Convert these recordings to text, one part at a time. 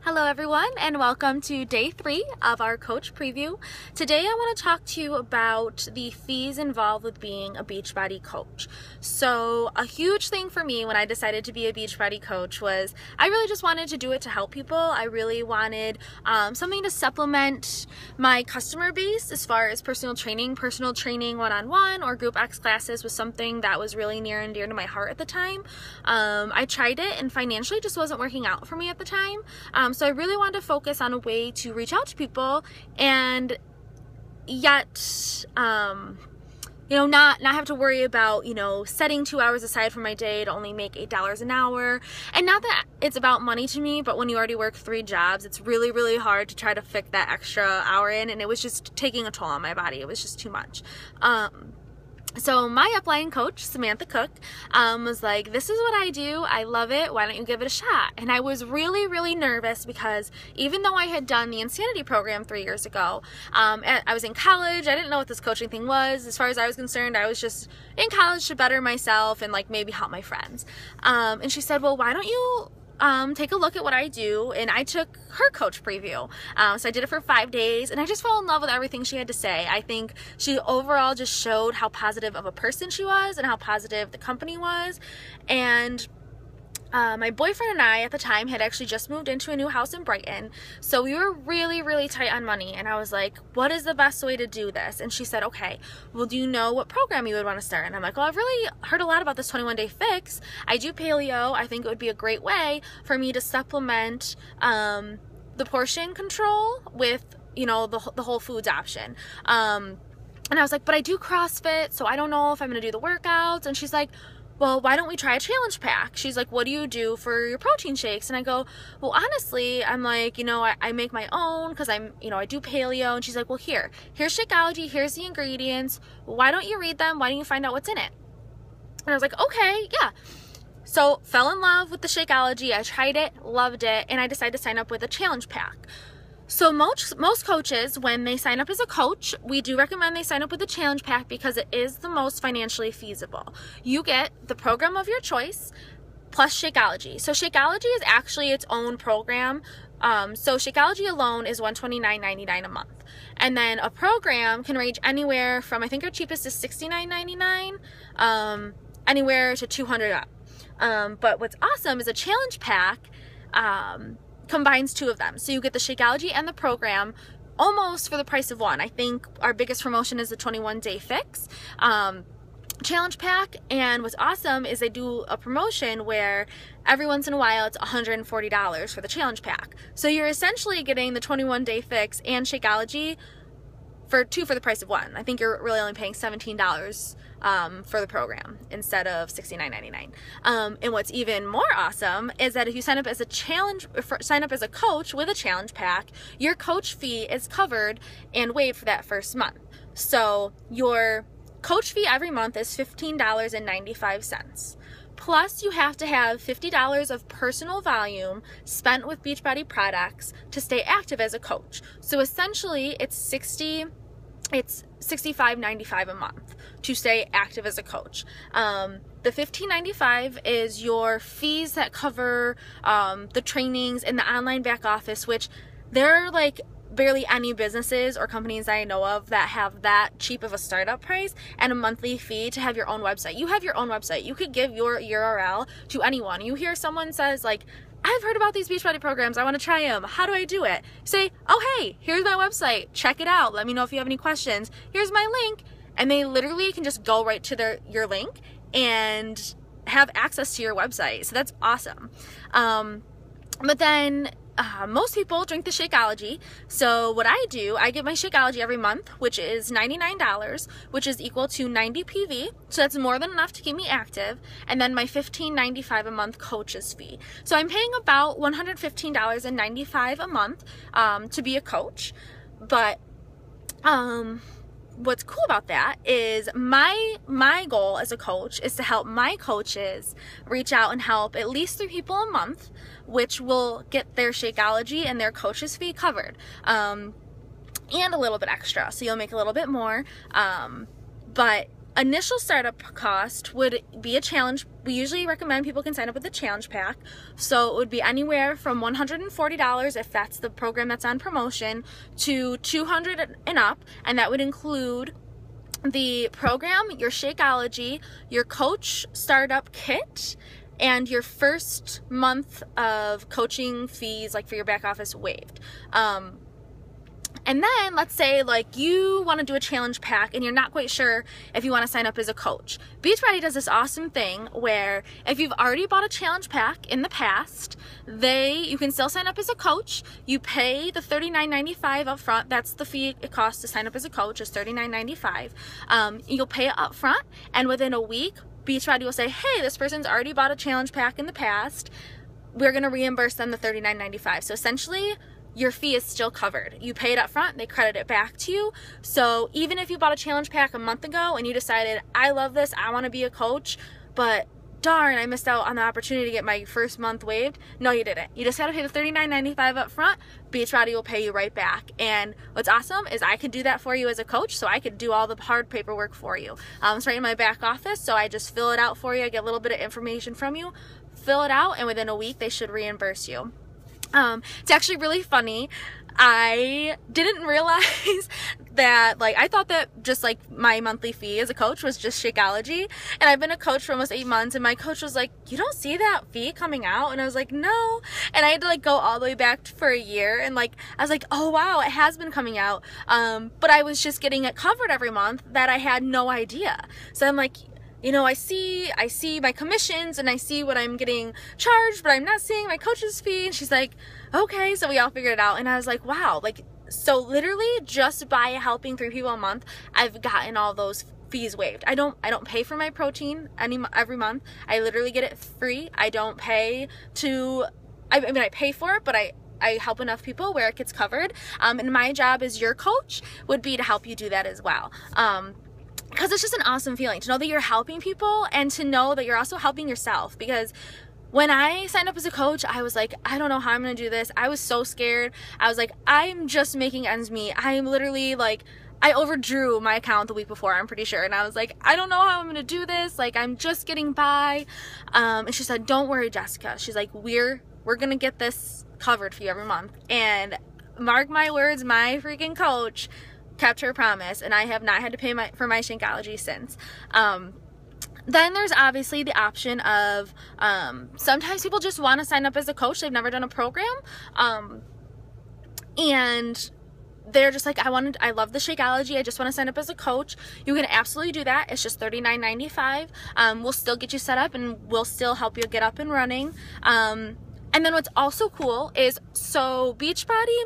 Hello everyone, and welcome to day 3 of our coach preview. Today I want to talk to you about the fees involved with being a Beachbody coach. So a huge thing for me when I decided to be a Beachbody coach was I really just wanted to do it to help people. I really wanted something to supplement my customer base as far as personal training one-on-one or group X classes was something that was really near and dear to my heart at the time. I tried it and financially just wasn't working out for me at the time. So I really wanted to focus on a way to reach out to people and yet, not have to worry about, setting 2 hours aside from my day to only make $8 an hour. And not that it's about money to me, but when you already work 3 jobs, it's really, really hard to try to fit that extra hour in. And it was just taking a toll on my body. It was just too much. So my upline coach, Samantha Cook, was like, this is what I do. I love it. Why don't you give it a shot? And I was really, really nervous because even though I had done the Insanity program 3 years ago, I was in college. I didn't know what this coaching thing was. As far as I was concerned, I was just in college to better myself and maybe help my friends. And she said, well, why don't you take a look at what I do? And I took her coach preview. So I did it for 5 days and I just fell in love with everything she had to say. I think she overall just showed how positive of a person she was and how positive the company was. And my boyfriend and I at the time had actually just moved into a new house in Brighton. So we were really, really tight on money. And I was like, what is the best way to do this? And she said, okay, well, do you know what program you would want to start? And I'm like, well, I've really heard a lot about this 21-day fix. I do paleo. I think it would be a great way for me to supplement the portion control with, the whole foods option. And I was like, but I do CrossFit, so I don't know if I'm going to do the workouts. And she's like, well, why don't we try a challenge pack? She's like, what do you do for your protein shakes? And I go, well, honestly, I'm like, I make my own because I do paleo. And she's like, well, here's Shakeology. Here's the ingredients. Why don't you read them? Why don't you find out what's in it? And I was like, okay, yeah. So fell in love with the Shakeology. I tried it, loved it, and I decided to sign up with a challenge pack. So most coaches, when they sign up as a coach, we do recommend they sign up with a challenge pack because it is the most financially feasible. You get the program of your choice plus Shakeology. So Shakeology is actually its own program. So Shakeology alone is $129.99 a month. And then a program can range anywhere from, I think our cheapest is $69.99, anywhere to $200 up. But what's awesome is a challenge pack combines 2 of them. So you get the Shakeology and the program almost for the price of one. I think our biggest promotion is the 21-day fix challenge pack. And what's awesome is they do a promotion where every once in a while it's $140 for the challenge pack. So you're essentially getting the 21-day fix and Shakeology for 2 for the price of one. I think you're really only paying $17 for the program instead of $69.99. And what's even more awesome is that if you sign up as a coach with a challenge pack, your coach fee is covered and waived for that first month. So your coach fee every month is $15.95. Plus, you have to have $50 of personal volume spent with Beachbody products to stay active as a coach. So essentially, it's $65.95 a month to stay active as a coach. The $15.95 is your fees that cover the trainings and the online back office, which there are barely any businesses or companies I know of that have that cheap of a startup price and a monthly fee to have your own website. You have your own website. You could give your URL to anyone. You hear someone says I've heard about these Beachbody programs. I want to try them. How do I do it? Say, oh, hey, here's my website. Check it out. Let me know if you have any questions. Here's my link. And they literally can just go right to your link and have access to your website. So that's awesome. But then most people drink the Shakeology. So what I do, I get my Shakeology every month, which is $99, which is equal to 90 PV. So that's more than enough to keep me active. And then my $15.95 a month coach's fee. So I'm paying about $115.95 a month to be a coach. But what's cool about that is my goal as a coach is to help my coaches reach out and help at least 3 people a month, which will get their Shakeology and their coach's fee covered, and a little bit extra. So you'll make a little bit more, but initial startup cost would be a challenge. We usually recommend people can sign up with a challenge pack. So it would be anywhere from $140 if that's the program that's on promotion to $200 and up, and that would include the program, your Shakeology, your coach startup kit, and your first month of coaching fees, like for your back office, waived. And then let's say like you want to do a challenge pack and you're not quite sure if you want to sign up as a coach. Beachbody does this awesome thing where if you've already bought a challenge pack in the past, you can still sign up as a coach. You pay the $39.95 up front. That's the fee it costs to sign up as a coach, is $39.95. You'll pay it up front, and within a week, Beachbody will say, hey, this person's already bought a challenge pack in the past. We're going to reimburse them the $39.95. So essentially, your fee is still covered. You pay it up front, they credit it back to you. So even if you bought a challenge pack a month ago and you decided, I love this, I want to be a coach, but darn, I missed out on the opportunity to get my first month waived. No, you didn't. You just had to pay the $39.95 up front. Beachbody will pay you right back. And what's awesome is I could do that for you as a coach, so I could do all the hard paperwork for you. It's right in my back office, so I just fill it out for you. I get a little bit of information from you, fill it out, and within a week they should reimburse you. It's actually really funny. I didn't realize that, like, I thought that just like my monthly fee as a coach was just Shakeology, and I've been a coach for almost 8 months, and my coach was like, you don't see that fee coming out? And I was like, no. And I had to like go all the way back for a year, and like I was like, oh wow, it has been coming out, but I was just getting it covered every month that I had no idea. So I'm like, you know, I see my commissions and I see what I'm getting charged, but I'm not seeing my coach's fee. And she's like, okay. So we all figured it out. And I was like, wow, like, so literally just by helping 3 people a month, I've gotten all those fees waived. I don't pay for my protein every month. I literally get it free. I don't pay I mean, I pay for it, but I help enough people where it gets covered. And my job as your coach would be to help you do that as well. Because it's just an awesome feeling to know that you're helping people and to know that you're also helping yourself. Because when I signed up as a coach, I was like, I don't know how I'm going to do this. I was so scared. I was like, I'm just making ends meet. I'm literally like, I overdrew my account the week before, I'm pretty sure. And I was like, I don't know how I'm going to do this. Like, I'm just getting by. And she said, don't worry, Jessica. She's like, we're going to get this covered for you every month. And mark my words, my freaking coach kept her promise, and I have not had to pay for my Shakeology since. Then there's obviously the option of sometimes people just want to sign up as a coach. They've never done a program, and they're just like, I love the Shakeology, I just want to sign up as a coach. You can absolutely do that. It's just $39.95. We'll still get you set up, and we'll still help you get up and running. And then what's also cool is, so Beachbody,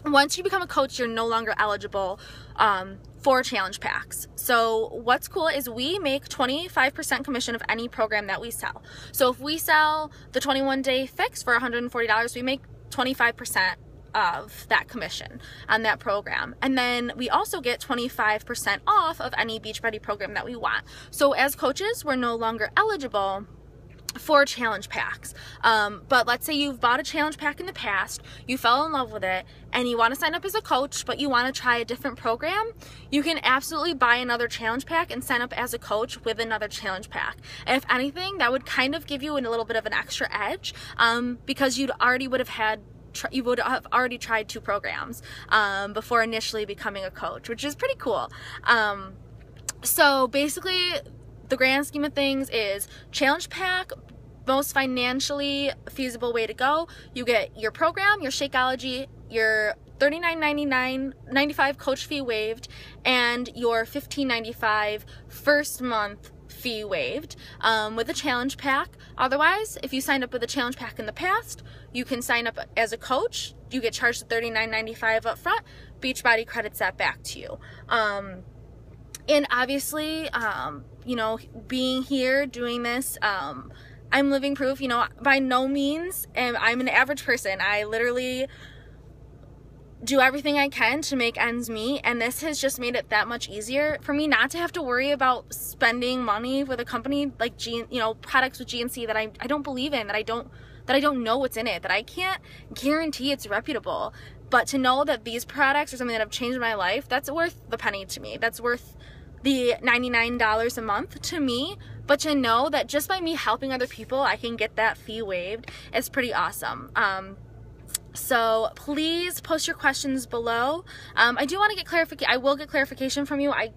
once you become a coach, you're no longer eligible for challenge packs. So what's cool is we make 25% commission of any program that we sell. So if we sell the 21-day fix for $140, we make 25% of that commission on that program. And then we also get 25% off of any Beachbody program that we want. So as coaches, we're no longer eligible for challenge packs. But let's say you've bought a challenge pack in the past, you fell in love with it, and you want to sign up as a coach, but you want to try a different program, you can absolutely buy another challenge pack and sign up as a coach with another challenge pack. And if anything, that would kind of give you a little bit of an extra edge, because you would have already tried 2 programs before initially becoming a coach, which is pretty cool. So basically, the grand scheme of things is challenge pack, most financially feasible way to go. You get your program, your Shakeology, your $39.95 coach fee waived, and your $15.95 first month fee waived with a challenge pack. Otherwise, if you signed up with a challenge pack in the past, you can sign up as a coach. You get charged the $39.95 up front. Beachbody credits that back to you. And obviously, you know, being here, doing this, I'm living proof. You know, by no means I'm an average person. I literally do everything I can to make ends meet, and this has just made it that much easier for me not to have to worry about spending money with a company like products with GNC that I don't believe in, that I don't know what's in it, that I can't guarantee it's reputable. But to know that these products are something that have changed my life, that's worth the penny to me. That's worth the $99 a month to me, but to know that just by me helping other people, I can get that fee waived is pretty awesome. So please post your questions below. I do want to get clarification. I will get clarification from you. I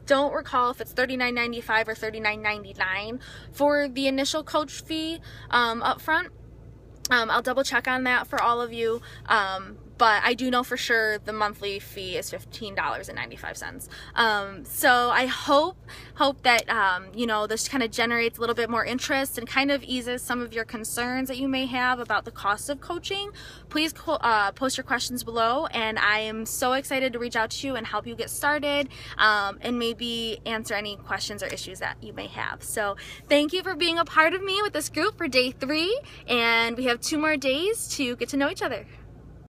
don't recall if it's $39.95 or $39.99 for the initial coach fee up front. I'll double check on that for all of you. But I do know for sure the monthly fee is $15.95. So I hope that, you know, this kind of generates a little bit more interest and kind of eases some of your concerns that you may have about the cost of coaching. Please post your questions below, and I am so excited to reach out to you and help you get started, and maybe answer any questions or issues that you may have. So thank you for being a part of me with this group for day 3, and we have 2 more days to get to know each other.